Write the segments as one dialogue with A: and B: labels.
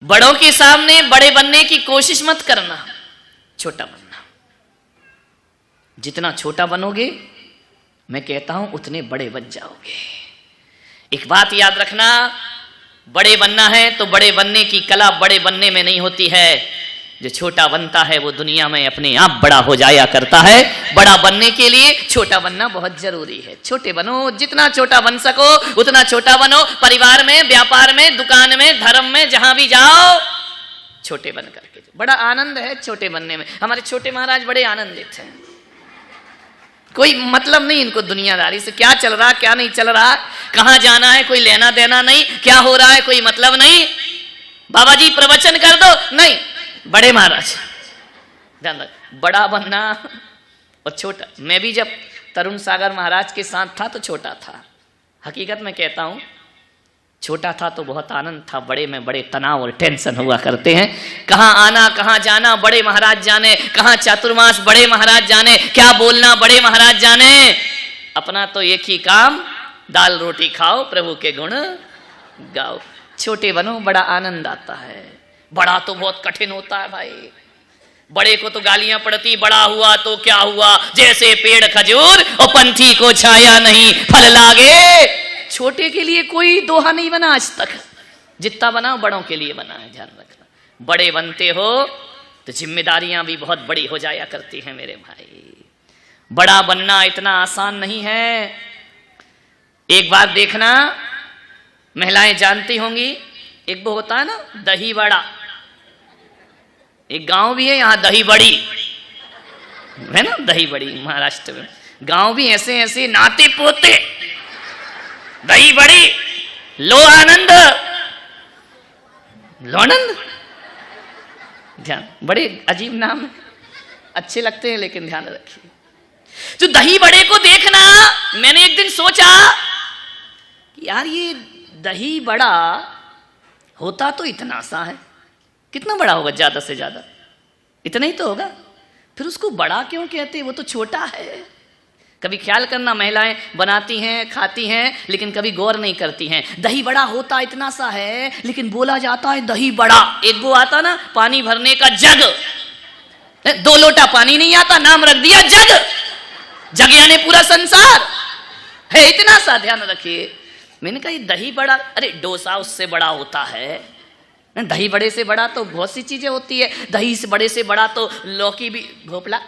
A: बड़ों के सामने बड़े बनने की कोशिश मत करना, छोटा बनना। जितना छोटा बनोगे मैं कहता हूं उतने बड़े बन जाओगे। एक बात याद रखना, बड़े बनना है तो बड़े बनने की कला बड़े बनने में नहीं होती है। जो छोटा बनता है वो दुनिया में अपने आप बड़ा हो जाया करता है। बड़ा बनने के लिए छोटा बनना बहुत जरूरी है। छोटे बनो, जितना छोटा बन सको उतना छोटा बनो। परिवार में, व्यापार में, दुकान में, धर्म में, जहां भी जाओ छोटे बन करके। बड़ा आनंद है छोटे बनने में। हमारे छोटे महाराज बड़े आनंदित हैं। कोई मतलब नहीं इनको दुनियादारी से, क्या चल रहा क्या नहीं चल रहा, कहां जाना है कोई लेना देना नहीं, क्या हो रहा है कोई मतलब नहीं। बाबा जी प्रवचन कर दो, नहीं, बड़े महाराज। ध्यान रख, बड़ा बनना और छोटा। मैं भी जब तरुण सागर महाराज के साथ था तो छोटा था। हकीकत में कहता हूं, छोटा था तो बहुत आनंद था, बड़े में बड़े तनाव और टेंशन हुआ करते हैं। कहाँ आना कहाँ जाना बड़े महाराज जाने, कहाँ चातुर्मास बड़े महाराज जाने, क्या बोलना बड़े महाराज जाने। अपना तो एक ही काम, दाल रोटी खाओ, प्रभु के गुण गाओ। छोटे बनो, बड़ा आनंद आता है। बड़ा तो बहुत कठिन होता है भाई। बड़े को तो गालियां पड़ती, बड़ा हुआ तो क्या हुआ, जैसे पेड़ खजूर और पंथी को छाया नहीं फल लागे। छोटे के लिए कोई दोहा नहीं बना आज तक। जितना बना बड़ों के लिए बना है, ध्यान रखना। बड़े बनते हो तो जिम्मेदारियां भी बहुत बड़ी हो जाया करती हैं मेरे भाई। बड़ा बनना इतना आसान नहीं है। एक बात देखना, महिलाएं जानती होंगी, एक वो होता है ना दही बड़ा। एक गांव भी है यहाँ दही बड़ी, है ना, दही बड़ी महाराष्ट्र में। गांव भी ऐसे ऐसे नाते पोते, दही बड़ी, लो आनंद, लो आनंद। ध्यान, बड़े अजीब नाम है, अच्छे लगते हैं लेकिन ध्यान रखिए। तो दही बड़े को देखना, मैंने एक दिन सोचा कि यार ये दही बड़ा होता तो इतना सा है, कितना बड़ा होगा, ज्यादा से ज्यादा इतना ही तो होगा, फिर उसको बड़ा क्यों कहते, वो तो छोटा है। कभी ख्याल करना, महिलाएं बनाती हैं खाती हैं लेकिन कभी गौर नहीं करती हैं। दही बड़ा होता इतना सा है लेकिन बोला जाता है दही बड़ा। एक वो आता ना पानी भरने का जग, 2 लोटा पानी नहीं आता, नाम रख दिया जग। जग यानी पूरा संसार है, इतना सा। ध्यान रखिए, मैंने कहा ये दही बड़ा, अरे डोसा उससे बड़ा होता है। दही बड़े से बड़ा तो बहुत सी चीजें होती है। दही से बड़े से बड़ा तो लौकी भी, भोपला,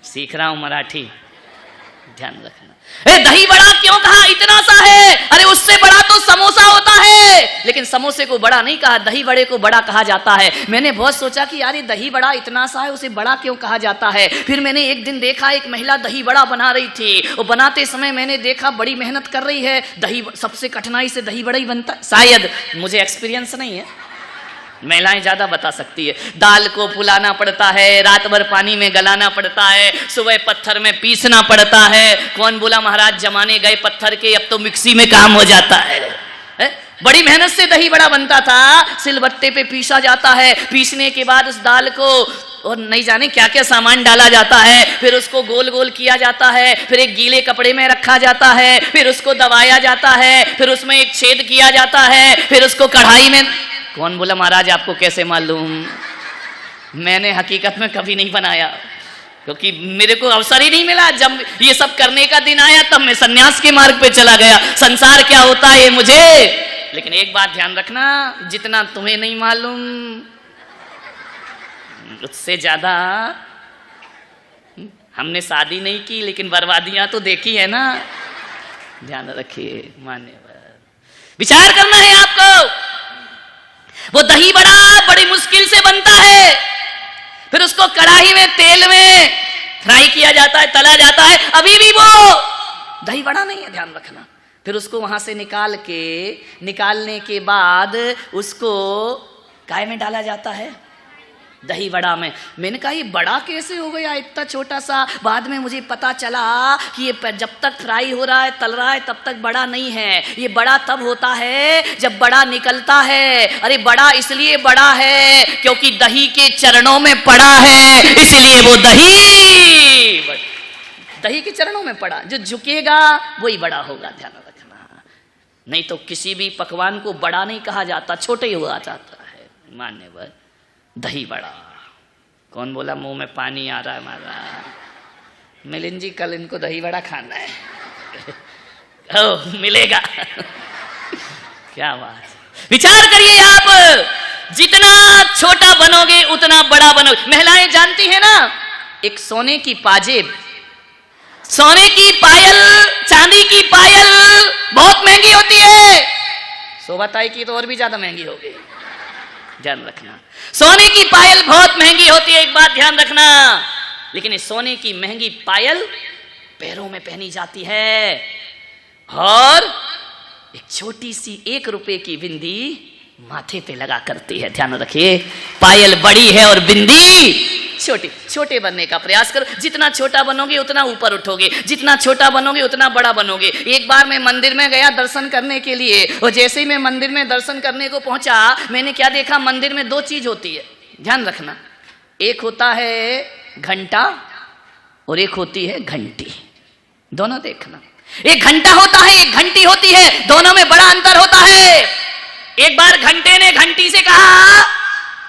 A: सीख रहा हूं मराठी, ध्यान रखना। दही बड़ा क्यों कहा, इतना सा है, अरे उससे बड़ा तो समोसा होता है, लेकिन समोसे को बड़ा नहीं कहा, दही बड़े को बड़ा कहा जाता है। मैंने बहुत सोचा कि यार ये दही बड़ा इतना सा है, उसे बड़ा क्यों कहा जाता है। फिर मैंने एक दिन देखा एक महिला दही बड़ा बना रही थी, और बनाते समय मैंने देखा बड़ी मेहनत कर रही है। दही सबसे कठिनाई से दही बड़ा ही बनता है, शायद, मुझे एक्सपीरियंस नहीं है, महिलाएं ज्यादा बता सकती है। दाल को फुलाना पड़ता है, रात भर पानी में गलाना पड़ता है, सुबह पत्थर में पीसना पड़ता है। कौन बोला महाराज जमाने गए पत्थर के, अब तो मिक्सी में काम हो जाता है। बड़ी मेहनत से दही बड़ा बनता था, सिलबट्टे पे पीसा जाता है। पीसने के बाद उस दाल को और नहीं जाने क्या क्या सामान डाला जाता है, फिर उसको गोल गोल किया जाता है, फिर एक गीले कपड़े में रखा जाता है, फिर उसको दबाया जाता है, फिर उसमें एक छेद किया जाता है, फिर उसको कढ़ाई में। कौन बोला महाराज आपको कैसे मालूम। मैंने हकीकत में कभी नहीं बनाया, क्योंकि मेरे को अवसर ही नहीं मिला। जब ये सब करने का दिन आया तब मैं सन्यास के मार्ग पे चला गया। संसार क्या होता है मुझे, लेकिन एक बात ध्यान रखना, जितना तुम्हें नहीं मालूम उससे ज्यादा हमने शादी नहीं की लेकिन बर्बादियां तो देखी है ना। ध्यान रखिए, मान्यवर, विचार करना है आपको। वो दही बड़ा बड़ी मुश्किल से बनता है, फिर उसको कढ़ाई में तेल में फ्राई किया जाता है, तला जाता है, अभी भी वो दही बड़ा नहीं है, ध्यान रखना। फिर उसको वहां से निकालने के बाद उसको काय में डाला जाता है, दही बड़ा में। मैंने कहा ये बड़ा कैसे हो गया इतना छोटा सा। बाद में मुझे पता चला कि ये जब तक फ्राई हो रहा है, तल रहा है, तब तक बड़ा नहीं है। ये बड़ा तब होता है जब बड़ा निकलता है। अरे बड़ा इसलिए बड़ा है क्योंकि दही के चरणों में पड़ा है, इसलिए वो दही के चरणों में पड़ा। जो झुकेगा वही बड़ा होगा, ध्यान रखना। नहीं तो किसी भी पकवान को बड़ा नहीं कहा जाता, छोटे ही हुआ जाता है। मान्यवर दही बड़ा, कौन बोला मुंह में पानी आ रहा है हमारा? मिलिंद जी कल इनको दही बड़ा खाना है। ओ मिलेगा। क्या बात। विचार करिए आप, जितना छोटा बनोगे उतना बड़ा बनोगे। महिलाएं जानती हैं ना, एक सोने की पाजेब, सोने की पायल, चांदी की पायल बहुत महंगी होती है। शोभाताई की तो और भी ज्यादा महंगी होगी, ध्यान रखना। सोने की पायल बहुत महंगी होती है, एक बात ध्यान रखना। लेकिन इस सोने की महंगी पायल पैरों में पहनी जाती है, और एक छोटी सी 1 रुपए की बिंदी माथे पे लगा करती है। ध्यान रखिए, पायल बड़ी है और बिंदी छोटी। छोटे बनने का प्रयास करो, जितना छोटा बनोगे उतना ऊपर उठोगे, जितना छोटा बनोगे उतना बड़ा बनोगे। एक बार मैं मंदिर में गया दर्शन करने के लिए, और जैसे ही मैं मंदिर में दर्शन करने को पहुंचा, मैंने क्या देखा, मंदिर में 2 चीज होती है, ध्यान रखना। एक होता है घंटा और एक होती है घंटी, दोनों देखना। एक घंटा होता है, एक घंटी होती है, दोनों में बड़ा अंतर होता है। एक बार घंटे ने घंटी से कहा,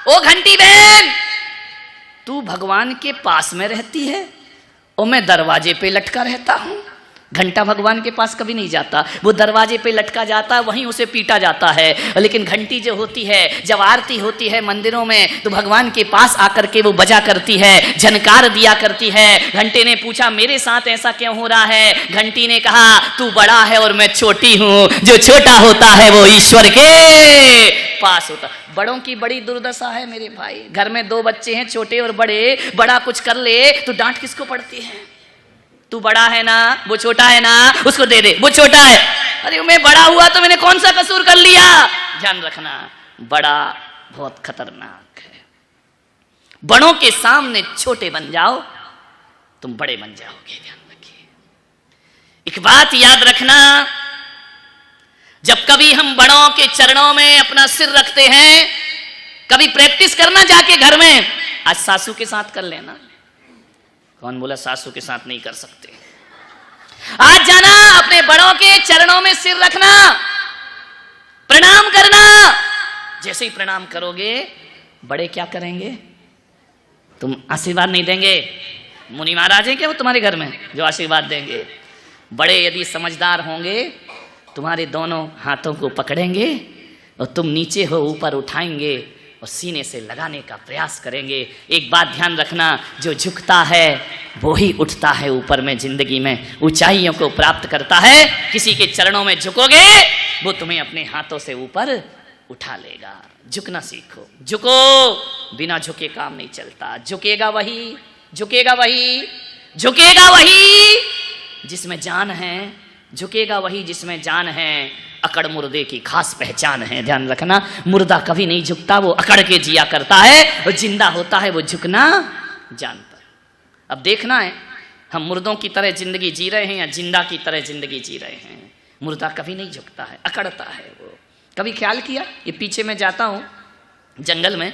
A: ओ घंटी बहन, तू भगवान के पास में रहती है और मैं दरवाजे पे लटका रहता हूं। घंटा भगवान के पास कभी नहीं जाता, वो दरवाजे पे लटका जाता है, वहीं उसे पीटा जाता है। लेकिन घंटी जो होती है, जब आरती होती है मंदिरों में, तो भगवान के पास आकर के वो बजा करती है, झनकार दिया करती है। घंटे ने पूछा, मेरे साथ ऐसा क्यों हो रहा है? घंटी ने कहा, तू बड़ा है और मैं छोटी हूं, जो छोटा होता है वो ईश्वर के पास होता। बड़ों की बड़ी दुर्दशा है मेरे भाई। घर में 2 बच्चे हैं, छोटे और बड़े, बड़ा कुछ कर ले तो डांट किसको पड़ती है? तू बड़ा है ना, वो छोटा है ना, उसको दे दे, वो छोटा है। अरे मैं बड़ा हुआ तो मैंने कौन सा कसूर कर लिया? ध्यान रखना, बड़ा बहुत खतरनाक है। बड़ों के सामने छोटे बन जाओ, तुम बड़े बन जाओगे। ध्यान रखिए, एक बात याद रखना, जब कभी हम बड़ों के चरणों में अपना सिर रखते हैं, कभी प्रैक्टिस करना जाके घर में। आज सासू के साथ कर लेना। कौन बोला सासू के साथ नहीं कर सकते? आज जाना, अपने बड़ों के चरणों में सिर रखना, प्रणाम करना। जैसे ही प्रणाम करोगे, बड़े क्या करेंगे? तुम आशीर्वाद नहीं देंगे? मुनि महाराज हैं क्या वो तुम्हारे घर में जो आशीर्वाद देंगे? बड़े यदि समझदार होंगे, तुम्हारे दोनों हाथों को पकड़ेंगे और तुम नीचे हो ऊपर उठाएंगे और सीने से लगाने का प्रयास करेंगे। एक बात ध्यान रखना, जो झुकता है वो ही उठता है ऊपर में, जिंदगी में ऊंचाइयों को प्राप्त करता है। किसी के चरणों में झुकोगे, वो तुम्हें अपने हाथों से ऊपर उठा लेगा। झुकना सीखो, झुको, बिना झुके काम नहीं चलता। झुकेगा वही, झुकेगा वही, झुकेगा वही जिसमें जान है, झुकेगा वही जिसमें जान है। अकड़ मुर्दे की खास पहचान है, ध्यान रखना। मुर्दा कभी नहीं झुकता, वो अकड़ के जिया करता है, और जिंदा होता है वो झुकना जानता है। अब देखना है, हम मुर्दों की तरह जिंदगी जी रहे हैं या जिंदा की तरह जिंदगी जी रहे हैं। मुर्दा कभी नहीं झुकता है, अकड़ता है वो। कभी ख्याल किया, ये पीछे मैं जाता हूँ जंगल में,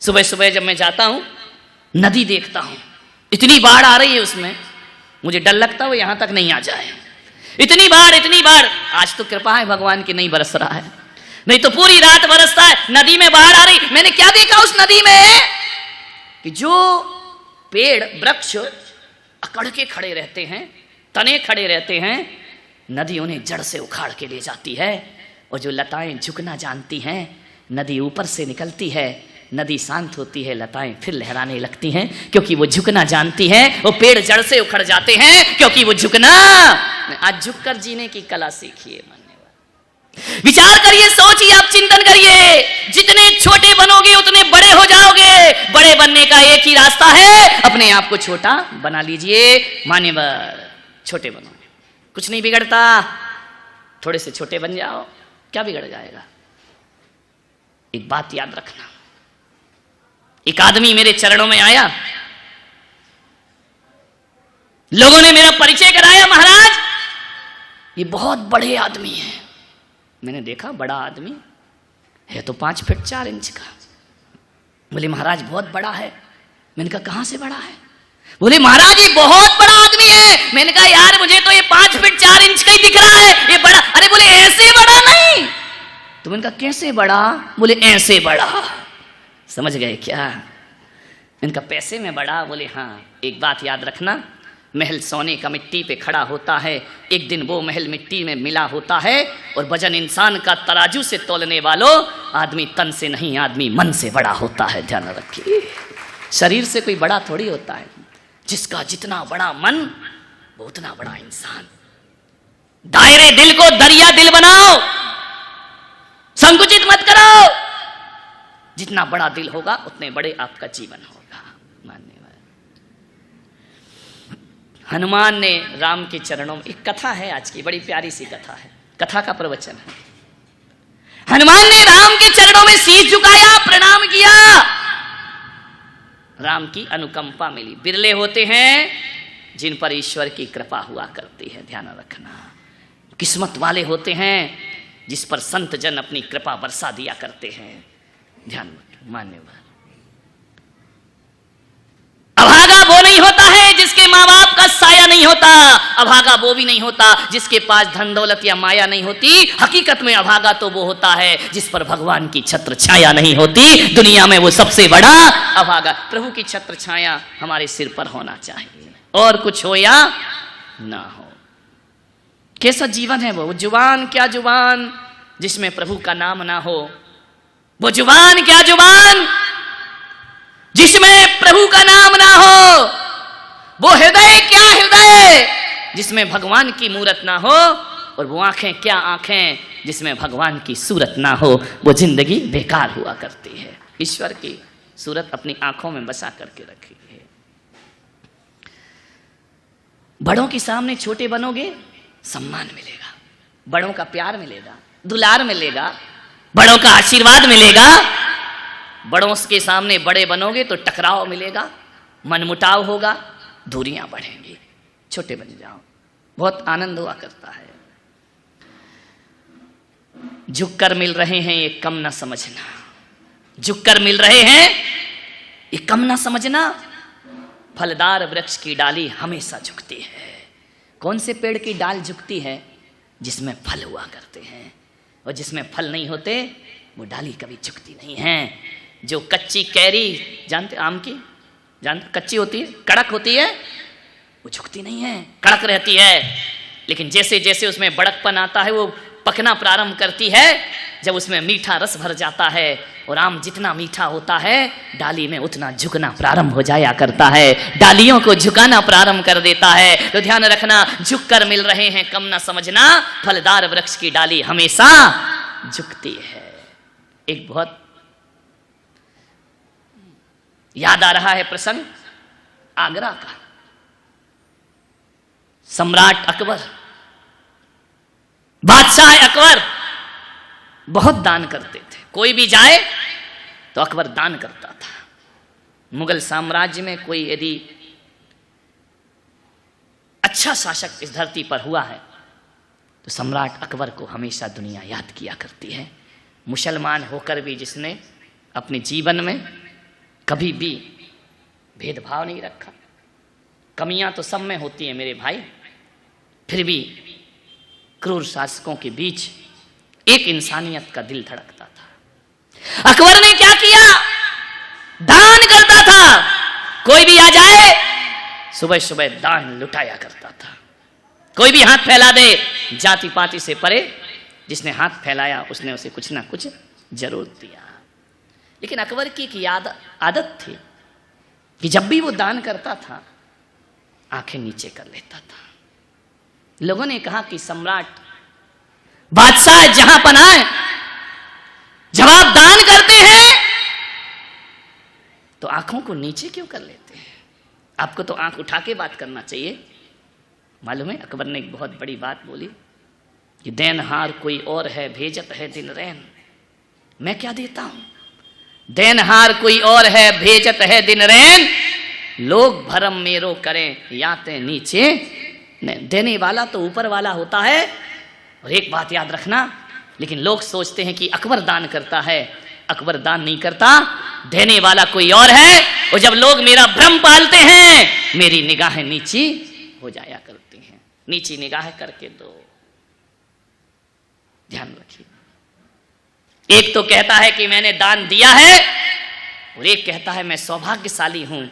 A: सुबह सुबह जब मैं जाता हूँ, नदी देखता हूँ, इतनी बाढ़ आ रही है उसमें, मुझे डर लगता है वो यहाँ तक नहीं आ जाए। इतनी बाढ़, इतनी बाढ़। आज तो कृपा है भगवान की, नहीं बरस रहा है, नहीं तो पूरी रात बरसता है। नदी में बाढ़ आ रही, मैंने क्या देखा उस नदी में कि जो पेड़ वृक्ष अकड़ के खड़े रहते हैं, तने खड़े रहते हैं, नदी उन्हें जड़ से उखाड़ के ले जाती है। और जो लताएं झुकना जानती हैं, नदी ऊपर से निकलती है, नदी शांत होती है, लताएं फिर लहराने लगती हैं, क्योंकि वो झुकना जानती हैं। वो पेड़ जड़ से उखड़ जाते हैं क्योंकि वो झुकना। आज झुककर जीने की कला सीखिए। विचार करिए, सोचिए, आप चिंतन करिए। जितने छोटे बनोगे उतने बड़े हो जाओगे। बड़े बनने का एक ही रास्ता है, अपने आप को छोटा बना लीजिए। मान्यवर, छोटे बनो, कुछ नहीं बिगड़ता। थोड़े से छोटे बन जाओ, क्या बिगड़ जाएगा? एक बात याद रखना, एक आदमी मेरे चरणों में आया, लोगों ने मेरा परिचय कराया, महाराज ये बहुत बड़े आदमी हैं। मैंने देखा बड़ा आदमी है तो 5 फीट 4 इंच का। बोले महाराज बहुत बड़ा है। मैंने कहा कहां से बड़ा है? बोले महाराज ये बहुत बड़ा आदमी है। मैंने कहा यार मुझे तो ये 5 फीट 4 इंच का ही दिख रहा है, ये बड़ा अरे बोले ऐसे बड़ा नहीं। तो मैंने कहा कैसे बड़ा? बोले ऐसे बड़ा। समझ गए क्या? इनका पैसे में बड़ा? बोले हाँ। एक बात याद रखना, महल सोने का मिट्टी पे खड़ा होता है, एक दिन वो महल मिट्टी में मिला होता है। और वजन इंसान का तराजू से तोलने वालों, आदमी तन से नहीं, आदमी मन से बड़ा होता है। ध्यान रखिए, शरीर से कोई बड़ा थोड़ी होता है। जिसका जितना बड़ा मन, वो उतना बड़ा इंसान। दायरे दिल को दरिया दिल बनाओ, संकुचित मत करो। जितना बड़ा दिल होगा उतने बड़े आपका जीवन होगा। मान्यवर। हनुमान ने राम के चरणों में, एक कथा है आज की, बड़ी प्यारी सी कथा है, कथा का प्रवचन है। हनुमान ने राम के चरणों में शीश झुकाया, प्रणाम किया। राम की अनुकंपा मिली। बिरले होते हैं जिन पर ईश्वर की कृपा हुआ करती है। ध्यान रखना, किस्मत वाले होते हैं जिस पर संत जन अपनी कृपा बरसा दिया करते हैं। ध्यान रखना। मान्यवर। अभागा वो नहीं होता है जिसके माँ बाप का साया नहीं होता। अभागा वो भी नहीं होता जिसके पास धन दौलत या माया नहीं होती। हकीकत में अभागा तो वो होता है जिस पर भगवान की छत्र छाया नहीं होती। दुनिया में वो सबसे बड़ा अभागा। प्रभु की छत्र छाया हमारे सिर पर होना चाहिए, और कुछ हो या ना हो। कैसा जीवन है वो जुबान? क्या जुबान जिसमें प्रभु का नाम ना हो? वो जुबान क्या जुबान जिसमें प्रभु का नाम ना हो? वो हृदय क्या हृदय जिसमें भगवान की मूरत ना हो? और वो आंखें क्या आंखें जिसमें भगवान की सूरत ना हो? वो जिंदगी बेकार हुआ करती है। ईश्वर की सूरत अपनी आंखों में बसा करके रखी है। बड़ों के सामने छोटे बनोगे, सम्मान मिलेगा, बड़ों का प्यार मिलेगा, दुलार मिलेगा, बड़ों का आशीर्वाद मिलेगा। बड़ों के सामने बड़े बनोगे तो टकराव मिलेगा, मनमुटाव होगा, दूरियां बढ़ेंगी। छोटे बन जाओ, बहुत आनंद हुआ करता है। झुककर मिल रहे हैं ये कम ना समझना। झुककर मिल रहे हैं ये कम ना समझना। फलदार वृक्ष की डाली हमेशा झुकती है। कौन से पेड़ की डाल झुकती है? जिसमें फल हुआ करते हैं, और जिसमें फल नहीं होते वो डाली कभी झुकती नहीं है। जो कच्ची कैरी जानते, आम की जानते, कच्ची होती है, कड़क होती है, वो झुकती नहीं है, कड़क रहती है। लेकिन जैसे जैसे उसमें बड़कपन आता है, वो पकना प्रारंभ करती है। जब उसमें मीठा रस भर जाता है, और आम जितना मीठा होता है, डाली में उतना झुकना प्रारंभ हो जाया करता है, डालियों को झुकाना प्रारंभ कर देता है। तो ध्यान रखना, झुक कर मिल रहे हैं कम ना समझना। फलदार वृक्ष की डाली हमेशा झुकती है। एक बहुत याद आ रहा है प्रसंग आगरा का। सम्राट अकबर, बादशाह अकबर बहुत दान करते थे। कोई भी जाए तो अकबर दान करता था। मुगल साम्राज्य में कोई यदि अच्छा शासक इस धरती पर हुआ है तो सम्राट अकबर को हमेशा दुनिया याद किया करती है। मुसलमान होकर भी जिसने अपने जीवन में कभी भी भेदभाव नहीं रखा। कमियां तो सब में होती हैं मेरे भाई, फिर भी क्रूर शासकों के बीच एक इंसानियत का दिल धड़कता था। अकबर ने क्या किया? दान करता था। कोई भी आ जाए सुबह सुबह दान लुटाया करता था। कोई भी हाथ फैला दे, जाति पाति से परे, जिसने हाथ फैलाया उसने उसे कुछ ना कुछ जरूर दिया। लेकिन अकबर की एक आदत थी कि जब भी वो दान करता था आंखें नीचे कर लेता था। लोगों ने कहा कि सम्राट बादशाह जहां पनाए, जब आप दान करते हैं तो आंखों को नीचे क्यों कर लेते हैं? आपको तो आंख उठा के बात करना चाहिए। मालूम है अकबर ने एक बहुत बड़ी बात बोली कि देनहार कोई और है, भेजत है दिन रैन। मैं क्या देता हूं? देनहार कोई और है, भेजत है दिन रैन। लोग भरम मेरो करें, याते नीचे नहीं। देने वाला तो ऊपर वाला होता है। और एक बात याद रखना, लेकिन लोग सोचते हैं कि अकबर दान करता है। अकबर दान नहीं करता, देने वाला कोई और है। और जब लोग मेरा भ्रम पालते हैं, मेरी निगाहें नीची हो जाया करती हैं। नीची निगाह करके दो। ध्यान रखिए। एक तो कहता है कि मैंने दान दिया है, और एक कहता है मैं सौभाग्यशाली हूं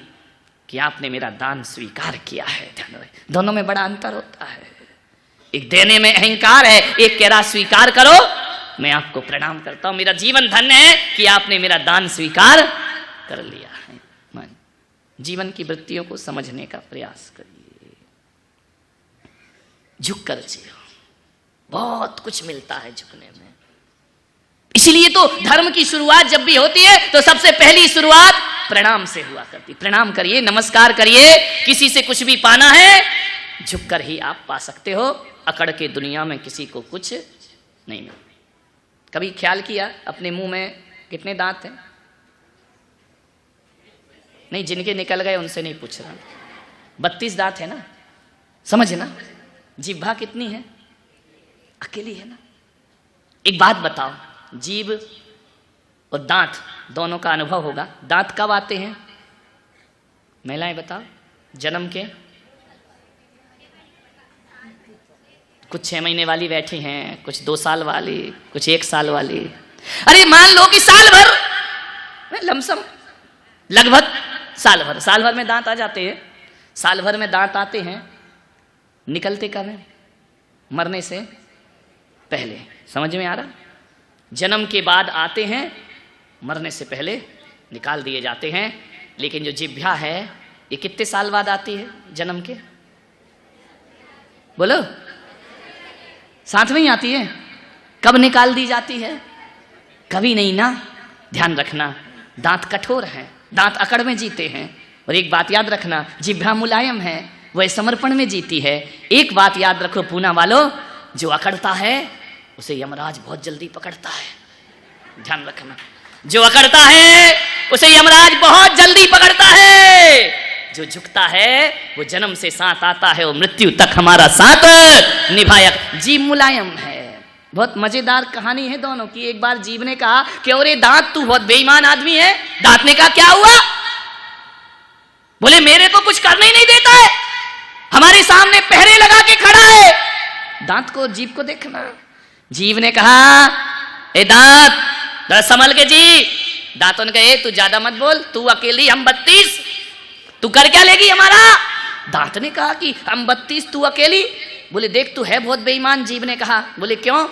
A: कि आपने मेरा दान स्वीकार किया है। ध्यान रखिए, दोनों में बड़ा अंतर होता है। एक देने में अहंकार है, एक कह रहा स्वीकार करो, मैं आपको प्रणाम करता हूं, मेरा जीवन धन्य है कि आपने मेरा दान स्वीकार कर लिया है। मान जीवन की वृत्तियों को समझने का प्रयास करिए, झुक कर जियो, बहुत कुछ मिलता है झुकने में। इसीलिए तो धर्म की शुरुआत जब भी होती है तो सबसे पहली शुरुआत प्रणाम से हुआ करती। प्रणाम करिए, नमस्कार करिए। किसी से कुछ भी पाना है झुक कर ही आप पा सकते हो, अकड़ के दुनिया में किसी को कुछ नहीं मिलता। कभी ख्याल किया अपने मुंह में कितने दांत हैं? नहीं, जिनके निकल गए उनसे नहीं पूछ रहा, 32 दांत है ना, समझ ना। जिह्वा कितनी है? अकेली है ना। एक बात बताओ, जीभ और दांत दोनों का अनुभव होगा। दांत कब आते हैं? महिलाएं बताओ, जन्म के कुछ 6 महीने वाली बैठी हैं, कुछ 2 साल वाली, कुछ 1 साल वाली। अरे मान लो कि साल भर, लमसम लगभग साल भर में दांत आ जाते हैं। साल भर में दांत आते हैं, निकलते कब हैं? मरने से पहले। समझ में आ रहा? जन्म के बाद आते हैं, मरने से पहले निकाल दिए जाते हैं। लेकिन जो जिह्वा है ये कितने साल बाद आती है जन्म के? बोलो, साथ में ही आती है। कब निकाल दी जाती है? कभी नहीं ना। ध्यान रखना, दांत कठोर हैं, दांत अकड़ में जीते हैं। और एक बात याद रखना, जिह्वा मुलायम है, वह समर्पण में जीती है। एक बात याद रखो पूना वालों, जो अकड़ता है उसे यमराज बहुत जल्दी पकड़ता है। ध्यान रखना, जो अकड़ता है उसे यमराज बहुत जल्दी पकड़ता है। जो झुकता है वो जन्म से साथ आता है, वो मृत्यु तक हमारा साथ निभाया। जीव मुलायम है। बहुत मजेदार कहानी है दोनों की। एक बार जीव ने कहा कि अरे दांत, तू बहुत बेईमान आदमी है। दांत ने कहा क्या हुआ? बोले मेरे को कुछ करने ही नहीं देता है, हमारे सामने पहरे लगा के खड़ा है। दांत को, जीव को देखना। जीव ने कहा ए दांत, जरा संभल के जी। दांतों ने कहा तू ज्यादा मत बोल, तू अकेली, हम 32, तू कर क्या लेगी हमारा? दांत ने कहा कि हम 32, तू अकेली। बोले देख तू है बहुत बेईमान। जीव ने कहा, बोले क्यों?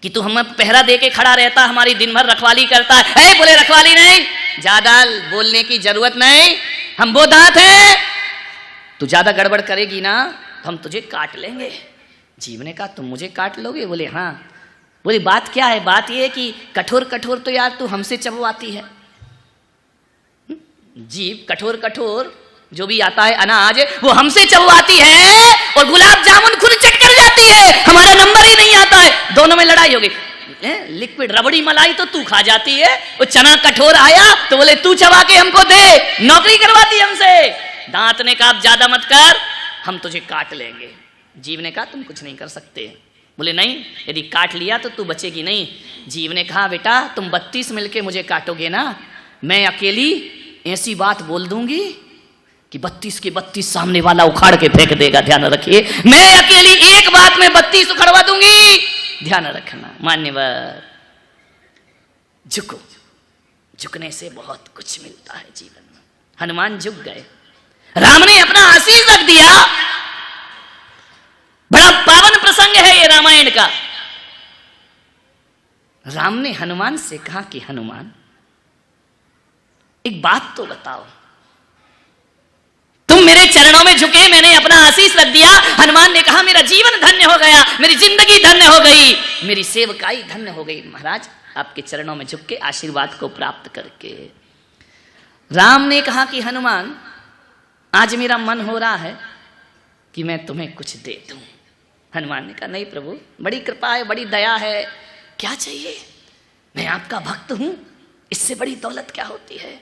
A: कि तू हमें पहरा दे के खड़ा रहता, हमारी दिन भर रखवाली करता है। बोले रखवाली नहीं, ज्यादा बोलने की जरूरत नहीं, हम वो दांत हैं, तू ज्यादा गड़बड़ करेगी ना तो हम तुझे काट लेंगे। जीव ने कहा तुम मुझे काट लोगे? बोले हाँ। बोले बात क्या है? बात ये है कि कठोर कठोर तो यार तू हमसे चबवाती है। जीव कठोर कठोर जो भी आता है अनाज वो हमसे चबवाती है, और गुलाब जामुन खुद चट कर जाती है, हमारा नंबर ही नहीं आता है। दोनों में लड़ाई हो गई। लिक्विड रबड़ी मलाई तो तू खा जाती है, वो चना कठोर आया तो बोले तू चबा के हमको दे, नौकरी करवाती हमसे। दांत ने कहा ज्यादा मत कर, हम तुझे काट लेंगे। जीव ने कहा तुम कुछ नहीं कर सकते। बोले नहीं, यदि काट लिया तो तू बचेगी नहीं। जीव ने कहा बेटा तुम 32 मिलके मुझे काटोगे ना, मैं अकेली ऐसी बात बोल दूंगी कि 32 के 32 सामने वाला उखाड़ के फेंक देगा। ध्यान रखिए, मैं अकेली एक बात में 32 उखड़वा दूंगी। ध्यान रखना मान्यवर, झुको, झुकने से बहुत कुछ मिलता है जीवन में। हनुमान झुक गए, राम ने अपना आशीष रख दिया। बड़ा पावन प्रसंग है ये रामायण का। राम ने हनुमान से कहा कि हनुमान एक बात तो बताओ, तुम मेरे चरणों में झुके, मैंने अपना आशीष रख दिया। हनुमान ने कहा मेरा जीवन धन्य हो गया, मेरी जिंदगी धन्य हो गई, मेरी सेवकाई धन्य हो गई महाराज, आपके चरणों में झुक के आशीर्वाद को प्राप्त करके। राम ने कहा कि हनुमान आज मेरा मन हो रहा है कि मैं तुम्हें कुछ दे दूं। हनुमान ने कहा नहीं प्रभु, बड़ी कृपा है, बड़ी दया है, क्या चाहिए? मैं आपका भक्त हूं, इससे बड़ी दौलत क्या होती है?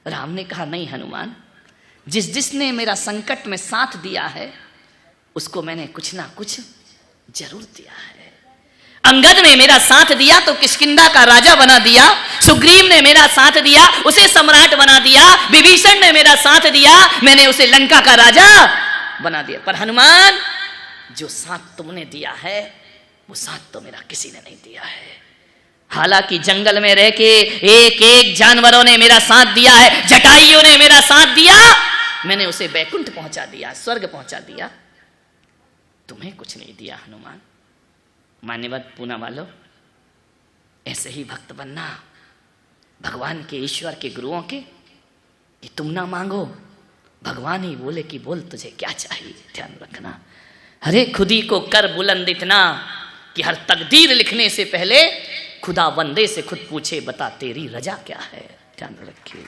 A: राम ने कहा नहीं हनुमान, जिसने मेरा संकट में साथ दिया है उसको मैंने कुछ ना कुछ जरूर दिया है। अंगद ने मेरा साथ दिया तो किष्किंधा का राजा बना दिया, सुग्रीव ने मेरा साथ दिया उसे सम्राट बना दिया, विभीषण ने मेरा साथ दिया मैंने उसे लंका का राजा बना दिया। पर हनुमान जो साथ तुमने दिया है वो साथ तो मेरा किसी ने नहीं दिया है। हालांकि जंगल में रह के एक एक जानवरों ने मेरा साथ दिया है, जटाइयों ने मेरा साथ दिया, मैंने उसे बैकुंठ पहुंचा दिया, स्वर्ग पहुंचा दिया। तुम्हें कुछ नहीं दिया हनुमान। मान्यवत पूना वालों, ऐसे ही भक्त बनना भगवान के, ईश्वर के, गुरुओं के, कि तुम ना मांगो, भगवान ही बोले कि बोल तुझे क्या चाहिए। ध्यान रखना। अरे खुदी को कर बुलंद इतना कि हर तकदीर लिखने से पहले खुदा बंदे से खुद पूछे बता तेरी रजा क्या है। ध्यान रखिए।